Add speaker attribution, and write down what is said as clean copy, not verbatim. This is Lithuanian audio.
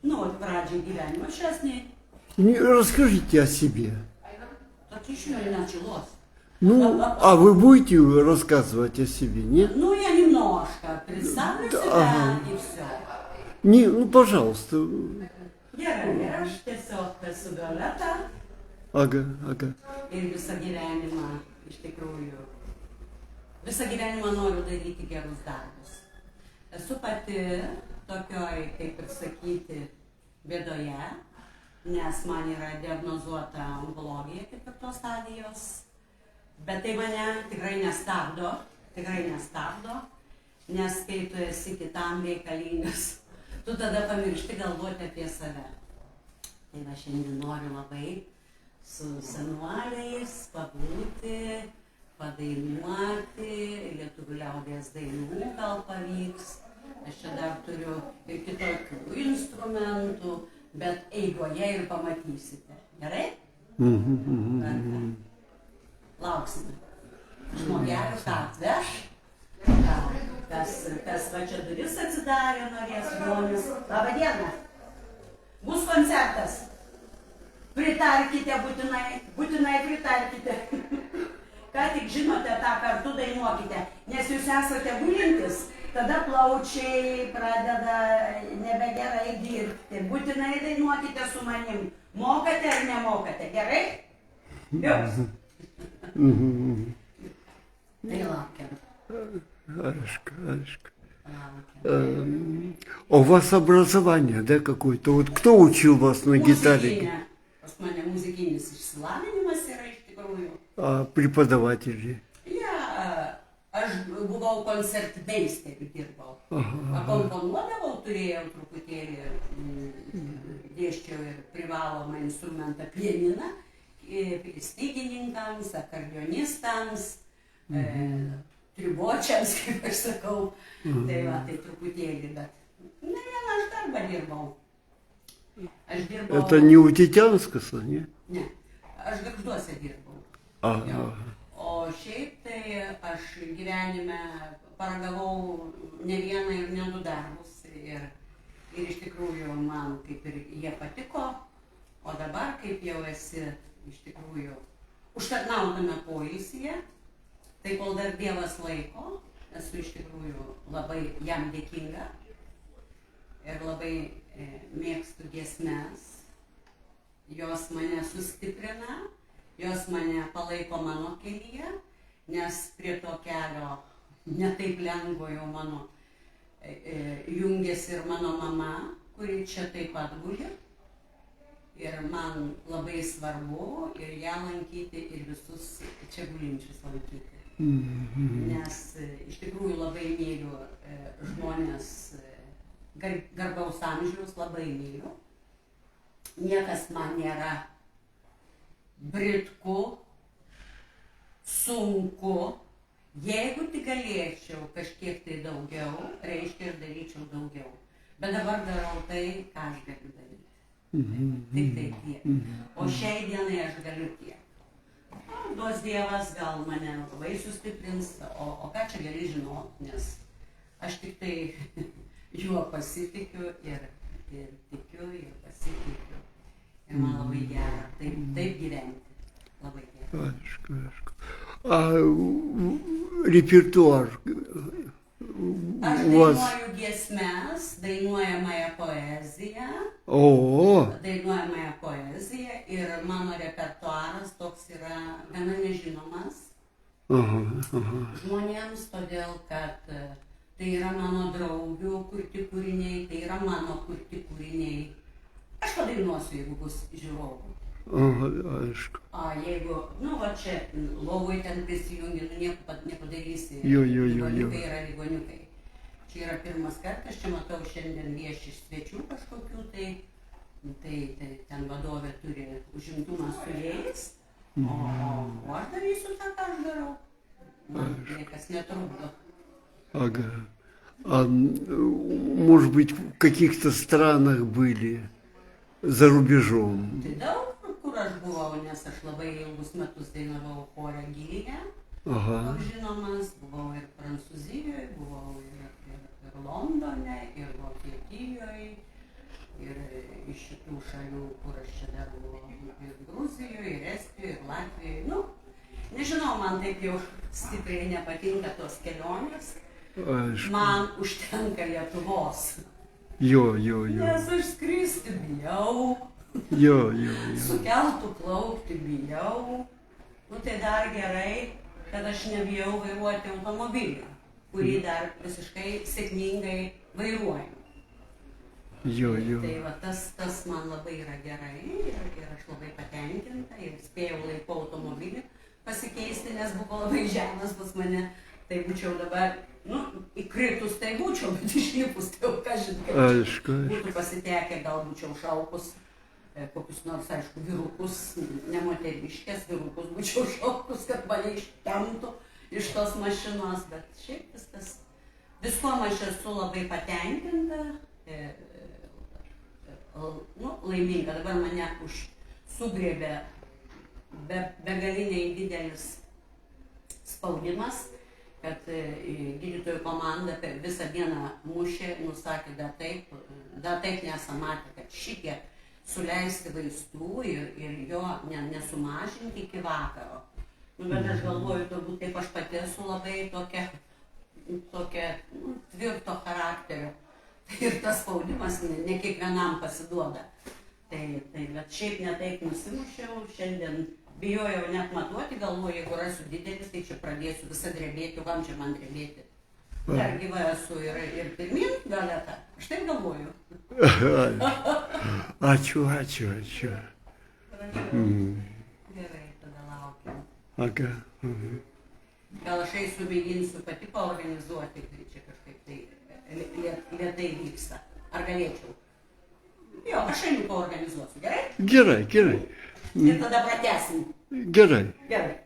Speaker 1: Ну, от прадžiai gyvenimo, сейчас не.
Speaker 2: Расскажите о себе.
Speaker 1: Так еще не началось.
Speaker 2: Ну, а вы будете рассказывать о себе, нет?
Speaker 1: Ну, я немножко представлю себя и все.
Speaker 2: Не, ну, пожалуйста.
Speaker 1: Gerai, aš tiesiog esu Violeta
Speaker 2: Ага.
Speaker 1: ir visą gyvenimą, iš tikrųjų, visą gyvenimą noriu daryti gerus darbus. Esu pati tokioj, kaip ir sakyti, bėdoje, nes man yra diagnozuota onkologija 4 stadijos, bet tai mane tikrai nestabdo, nes kai tu esi kitam reikalingas, tu tada pamiršti galvoti apie save. Tai va šiandien noriu labai su senuoliais pabūti, padainuoti, lietuvių liaudies dainų gal pavyks. Aš čia dar turiu ir kitokių instrumentų, bet eigoje ir pamatysite. Gerai? Lauksime. Žmogelių ką atveš. Kas va čia duris atsidarė, norės žmonės. Labą dieną. Bus koncertas. Pritarkite, būtinai pritarkite. Ką tik žinote, tą kartu dainuokite, nes jūs esate gulintis, tada plaučiai pradeda nebegerai dirbti. Būtinai dainuokite su manim. Mokate ar nemokate, gerai? Jūs. Tai laukiam.
Speaker 2: Хорошо. У вас образование, да, какое-то? Вот кто учил вас на гитаре?
Speaker 1: Pas mane muzikinis išsilavinimas yra iš tikrųjų.
Speaker 2: А преподаватели?
Speaker 1: Aš buvau koncertmeisteriu dirbau. Akomponuodavau, turėjau truputėlį, dėsčiau ir privalomą instrumentą pianiną, stygininkams, akordionistams, tribočiams, kaip aš sakau. Tai va, tai truputėlį, bet ne vieną aš darbą dirbau. Aš dirbau...
Speaker 2: Это не у Тетянского, не?
Speaker 1: Ne, aš Gargžduose dirbau. O šiaip tai aš gyvenime paragavau ne vieną ir ne 2 darbus. Ir iš tikrųjų man kaip ir jie patiko, o dabar kaip jau esi iš tikrųjų užtarnautame poilsyje, tai kol dar Dievas laiko, esu iš tikrųjų labai jam dėkinga ir labai mėgstu giesmes. Jos mane sustiprina, jos mane palaiko mano kelyje, nes prie to kelio netaip lengvo jau mano jungiasi ir mano mama, kuri čia taip pat guli. Ir man labai svarbu ir ją lankyti, ir visus čia gulinčius lankyti. Nes iš tikrųjų labai myliu žmonės garbaus amžiaus, labai myliu. Niekas man nėra britku, sunku. Jeigu tik galėčiau kažkiek tai daugiau, reiškia ir daryčiau daugiau. Bet dabar darau tai, ką aš galiu daryti. Tik tai tiek. O šiai dienai aš galiu tiek. Duos Dievas gal mane labai sustiprins, o ką čia gali žinot, nes aš tik tai juo pasitikiu ir tikiu ir pasitikiu. Ir man labai gera taip gyventi. Labai gera.
Speaker 2: Aišku. А репертуар
Speaker 1: Aš
Speaker 2: у вас?
Speaker 1: dainuoju giesmes, dainuojamąją poeziją. Dainuojamąją poeziją ir mano repertuaras toks yra gana nežinomas žmonėms, todėl kad tai yra mano draugių kurti kūriniai, tai yra mano kurti kūriniai. Aš padainuosiu, jeigu bus žiūrovų.
Speaker 2: Aišku.
Speaker 1: Jeigu, va čia, lovoj ten prisijungi, nieko nepadarysi.
Speaker 2: Ligoniukai
Speaker 1: yra ligoniukai. Čia yra pirmas kartas, čia matau šiandien vieši iš svečių kažkokių, tai ten vadovė turi užimtumą su jais, o aš darysiu tą, ką aš darau. Man niekas netrukdo.
Speaker 2: Может быть, в каких-то странах были, за рубежом?
Speaker 1: Tai daug, kur aš buvau, nes aš labai ilgus metus dainavau chore Gylyje. Žinomas, buvau ir Prancūzijoje, buvau ir Londone, ir Vokietijoje, Ir iš šitų šalių, kur aš čia dar buvau, ir Gruzijoje, ir Estijoje, ir Latvijoje. Nu, nežinau, man taip jau stipriai nepatinka tos kelionės.
Speaker 2: Aišku.
Speaker 1: Man užtenka Lietuvos.
Speaker 2: Jo.
Speaker 1: Nes aš skristi bijau.
Speaker 2: Jo.
Speaker 1: Su keltu plaukti bijau. Nu tai dar gerai, kad aš nebijau vairuoti automobilį, kurį dar visiškai sėkmingai vairuoju.
Speaker 2: Jo.
Speaker 1: Tai va, tas man labai yra gerai ir aš labai patenkinta ir spėjau laiku automobilį pasikeisti, nes buvo labai žemas pas mane. Tai būčiau dabar, nu, įkritus tai būčiau, bet išlipus tai jau kažin kaip
Speaker 2: Aišku.
Speaker 1: būtų pasitekę, gal būčiau šaukus kokius nors, aišku, vyrukus, ne moteriškės, vyrukus būčiau šaukus, kad mane ištemptų iš tos mašinos, bet šiaip viskas, viskuom aš esu labai patenkinta, nu, laiminga. Dabar mane sugriebė begaliniai didelis spaudimas, kad gydytojų komanda per visą dieną mušė, nusakė, dar taip nesamatė, kad šitiek suleisti vaistų ir jo nesumažinti iki vakaro. Nu, bet aš galvoju, turbūt taip aš pati esu labai tokia tvirto charakterio. Ir tas spaudimas ne kiekvienam pasiduoda. Bet šiaip ne taip nusimušiau, šiandien bijojau net matuoti, galvoju, jeigu rasiu didelis, tai čia pradėsiu visą drebėti, kam čia man drebėti. Dar gyva esu ir pirmin galėta, aš taip galvoju.
Speaker 2: Ačiū.
Speaker 1: Gerai, tada laukiam.
Speaker 2: Aga.
Speaker 1: Gal aš eisiu, mėginsiu pati paorganizuoti, tai čia kažkaip tai lėtai vyksta. Ar galėčiau? Jo, aš einu paorganizuosiu, gerai?
Speaker 2: Gerai.
Speaker 1: Ir tada pratęsim.
Speaker 2: Gerai.
Speaker 1: Gerai.